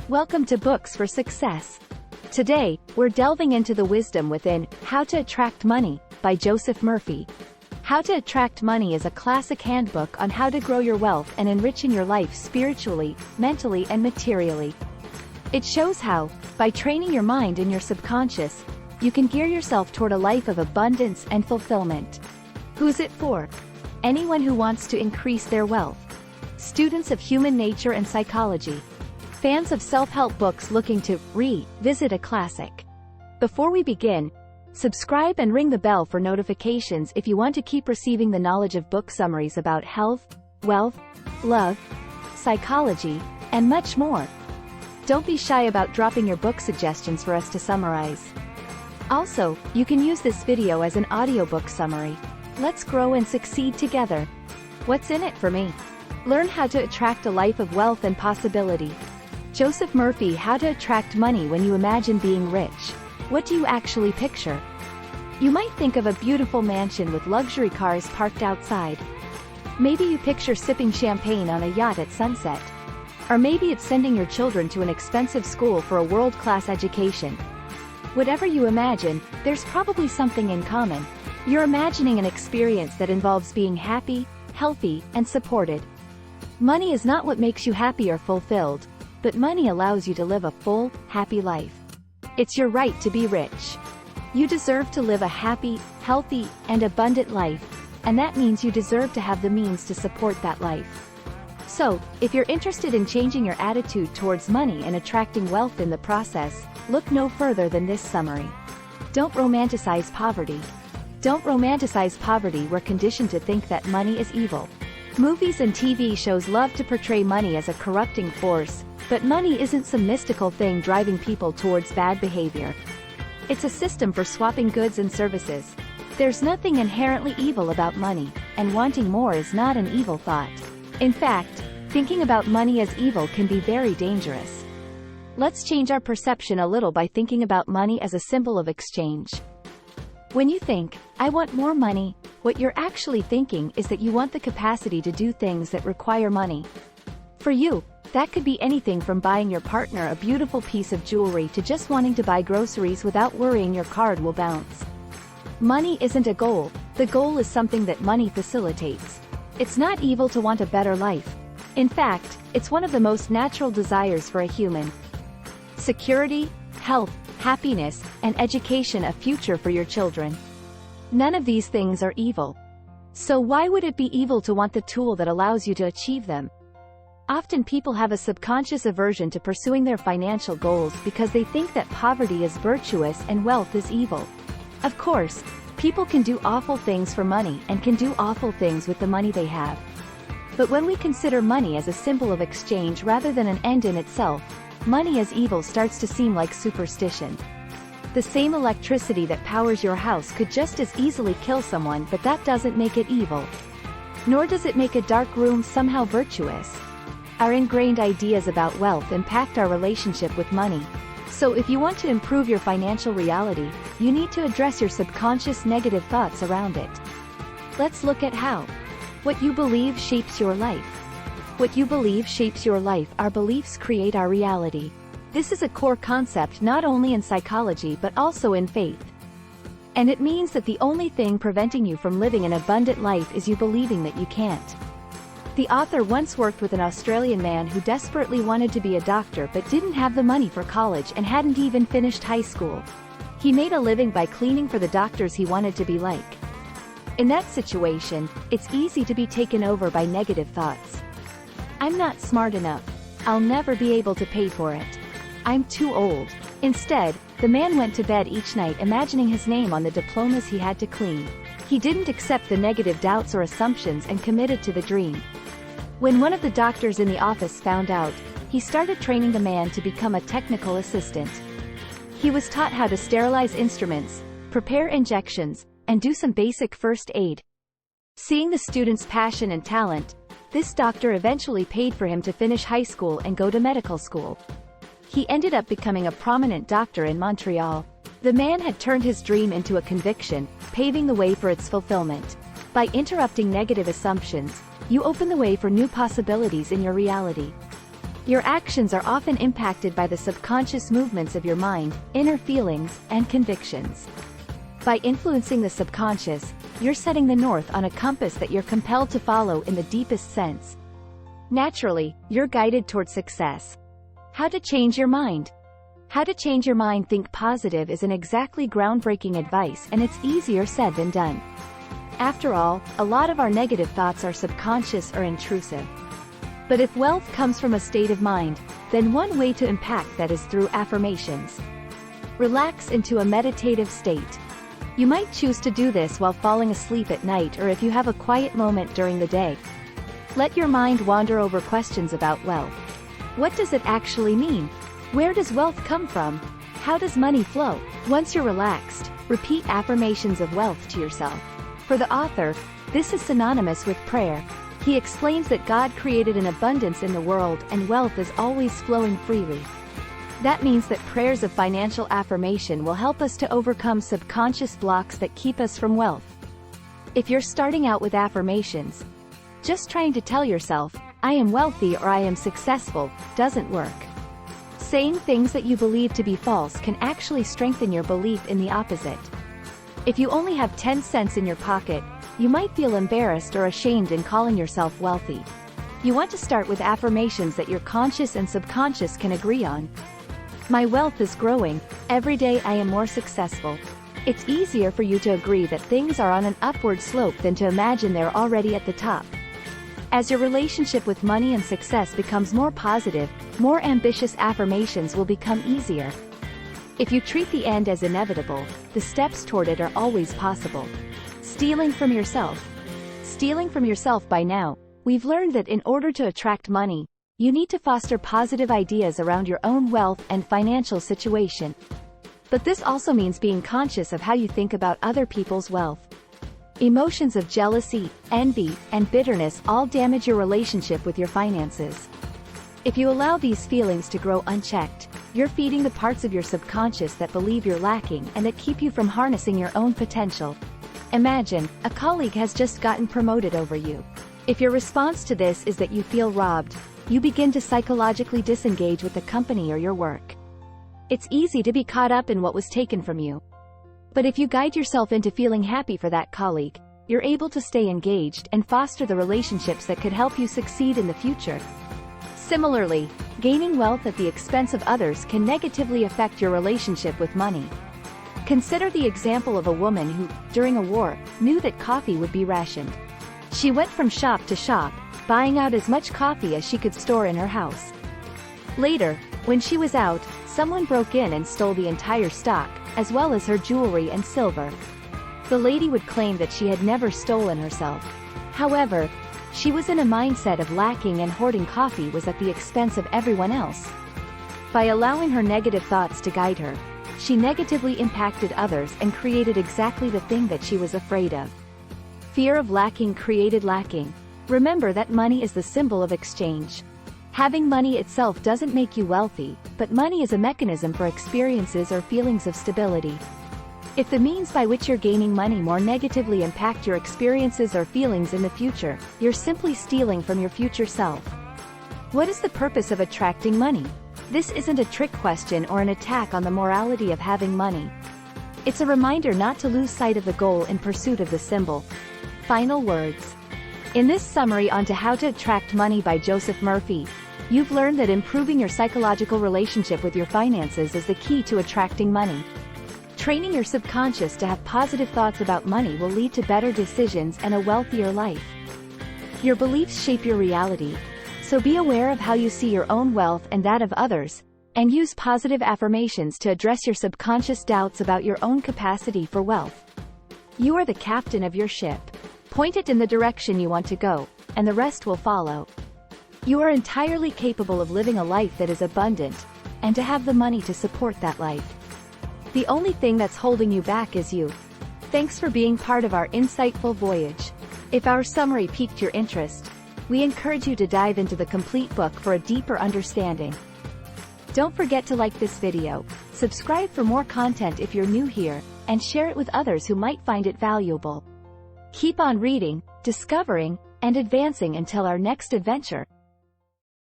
Welcome to Books for Success. Today, we're delving into the wisdom within How to Attract Money by Joseph Murphy. How to Attract Money is a classic handbook on how to grow your wealth and enriching your life spiritually, mentally, and materially. It shows how, by training your mind and your subconscious, you can gear yourself toward a life of abundance and fulfillment. Who's it for? Anyone who wants to increase their wealth. Students of human nature and psychology. Fans of self-help books looking to revisit a classic. Before we begin, subscribe and ring the bell for notifications if you want to keep receiving the knowledge of book summaries about health, wealth, love, psychology, and much more. Don't be shy about dropping your book suggestions for us to summarize. Also, you can use this video as an audiobook summary. Let's grow and succeed together. What's in it for me? Learn how to attract a life of wealth and possibility. Joseph Murphy. How to attract money. When you imagine being rich, what do you actually picture? You might think of a beautiful mansion with luxury cars parked outside. Maybe you picture sipping champagne on a yacht at sunset. Or maybe it's sending your children to an expensive school for a world-class education. Whatever you imagine, there's probably something in common. You're imagining an experience that involves being happy, healthy, and supported. Money is not what makes you happy or fulfilled, but money allows you to live a full, happy life. It's your right to be rich. You deserve to live a happy, healthy, and abundant life, and that means you deserve to have the means to support that life. So, if you're interested in changing your attitude towards money and attracting wealth in the process, look no further than this summary. Don't romanticize poverty. Don't romanticize poverty. We're conditioned to think that money is evil. Movies and TV shows love to portray money as a corrupting force, but money isn't some mystical thing driving people towards bad behavior. It's a system for swapping goods and services. There's nothing inherently evil about money, and wanting more is not an evil thought. In fact, thinking about money as evil can be very dangerous. Let's change our perception a little by thinking about money as a symbol of exchange. When you think, "I want more money," what you're actually thinking is that you want the capacity to do things that require money. For you, that could be anything from buying your partner a beautiful piece of jewelry to just wanting to buy groceries without worrying your card will bounce. Money isn't a goal. The goal is something that money facilitates. It's not evil to want a better life. In fact, it's one of the most natural desires for a human. Security, health, happiness, and education, a future for your children. None of these things are evil. So why would it be evil to want the tool that allows you to achieve them? Often people have a subconscious aversion to pursuing their financial goals because they think that poverty is virtuous and wealth is evil. Of course, people can do awful things for money and can do awful things with the money they have. But when we consider money as a symbol of exchange rather than an end in itself, money as evil starts to seem like superstition. The same electricity that powers your house could just as easily kill someone, but that doesn't make it evil. Nor does it make a dark room somehow virtuous. Our ingrained ideas about wealth impact our relationship with money. So if you want to improve your financial reality, you need to address your subconscious negative thoughts around it. Let's look at how. What you believe shapes your life. What you believe shapes your life. Our beliefs create our reality. This is a core concept not only in psychology but also in faith. And it means that the only thing preventing you from living an abundant life is you believing that you can't. The author once worked with an Australian man who desperately wanted to be a doctor but didn't have the money for college and hadn't even finished high school. He made a living by cleaning for the doctors he wanted to be like. In that situation, it's easy to be taken over by negative thoughts. "I'm not smart enough. I'll never be able to pay for it. I'm too old." Instead, the man went to bed each night imagining his name on the diplomas he had to clean. He didn't accept the negative doubts or assumptions and committed to the dream. When one of the doctors in the office found out, he started training the man to become a technical assistant. He was taught how to sterilize instruments, prepare injections, and do some basic first aid. Seeing the student's passion and talent, this doctor eventually paid for him to finish high school and go to medical school. He ended up becoming a prominent doctor in Montreal. The man had turned his dream into a conviction, paving the way for its fulfillment. By interrupting negative assumptions, you open the way for new possibilities in your reality. Your actions are often impacted by the subconscious movements of your mind, inner feelings, and convictions. By influencing the subconscious, you're setting the north on a compass that you're compelled to follow in the deepest sense. Naturally, you're guided toward success. How to change your mind. How to change your mind. Think positive isn't exactly groundbreaking advice, and it's easier said than done. After all, a lot of our negative thoughts are subconscious or intrusive. But if wealth comes from a state of mind, then one way to impact that is through affirmations. Relax into a meditative state. You might choose to do this while falling asleep at night, or if you have a quiet moment during the day. Let your mind wander over questions about wealth. What does it actually mean? Where does wealth come from? How does money flow? Once you're relaxed, repeat affirmations of wealth to yourself. For the author, this is synonymous with prayer. He explains that God created an abundance in the world and wealth is always flowing freely. That means that prayers of financial affirmation will help us to overcome subconscious blocks that keep us from wealth. If you're starting out with affirmations, just trying to tell yourself, "I am wealthy" or "I am successful," doesn't work. Saying things that you believe to be false can actually strengthen your belief in the opposite. If you only have 10 cents in your pocket, you might feel embarrassed or ashamed in calling yourself wealthy. You want to start with affirmations that your conscious and subconscious can agree on. My wealth is growing. Every day I am more successful. It's easier for you to agree that things are on an upward slope than to imagine they're already at the top. As your relationship with money and success becomes more positive, more ambitious affirmations will become easier. If you treat the end as inevitable, the steps toward it are always possible. Stealing from yourself. Stealing from yourself. By now, we've learned that in order to attract money, you need to foster positive ideas around your own wealth and financial situation. But this also means being conscious of how you think about other people's wealth. Emotions of jealousy, envy, and bitterness all damage your relationship with your finances. If you allow these feelings to grow unchecked, you're feeding the parts of your subconscious that believe you're lacking and that keep you from harnessing your own potential. Imagine, a colleague has just gotten promoted over you. If your response to this is that you feel robbed, you begin to psychologically disengage with the company or your work. It's easy to be caught up in what was taken from you. But if you guide yourself into feeling happy for that colleague, you're able to stay engaged and foster the relationships that could help you succeed in the future. Similarly, gaining wealth at the expense of others can negatively affect your relationship with money. Consider the example of a woman who, during a war, knew that coffee would be rationed. She went from shop to shop, buying out as much coffee as she could store in her house. Later, when she was out, someone broke in and stole the entire stock, as well as her jewelry and silver. The lady would claim that she had never stolen herself. However, she was in a mindset of lacking, and hoarding coffee was at the expense of everyone else. By allowing her negative thoughts to guide her, she negatively impacted others and created exactly the thing that she was afraid of. Fear of lacking created lacking. Remember that money is the symbol of exchange. Having money itself doesn't make you wealthy, but money is a mechanism for experiences or feelings of stability. If the means by which you're gaining money more negatively impact your experiences or feelings in the future, you're simply stealing from your future self. What is the purpose of attracting money? This isn't a trick question or an attack on the morality of having money. It's a reminder not to lose sight of the goal in pursuit of the symbol. Final words. In this summary onto How to Attract Money by Joseph Murphy, you've learned that improving your psychological relationship with your finances is the key to attracting money. Training your subconscious to have positive thoughts about money will lead to better decisions and a wealthier life. Your beliefs shape your reality, so be aware of how you see your own wealth and that of others, and use positive affirmations to address your subconscious doubts about your own capacity for wealth. You are the captain of your ship. Point it in the direction you want to go, and the rest will follow. You are entirely capable of living a life that is abundant, and to have the money to support that life. The only thing that's holding you back is you. Thanks for being part of our insightful voyage. If our summary piqued your interest, we encourage you to dive into the complete book for a deeper understanding. Don't forget to like this video, subscribe for more content if you're new here, and share it with others who might find it valuable. Keep on reading, discovering, and advancing until our next adventure.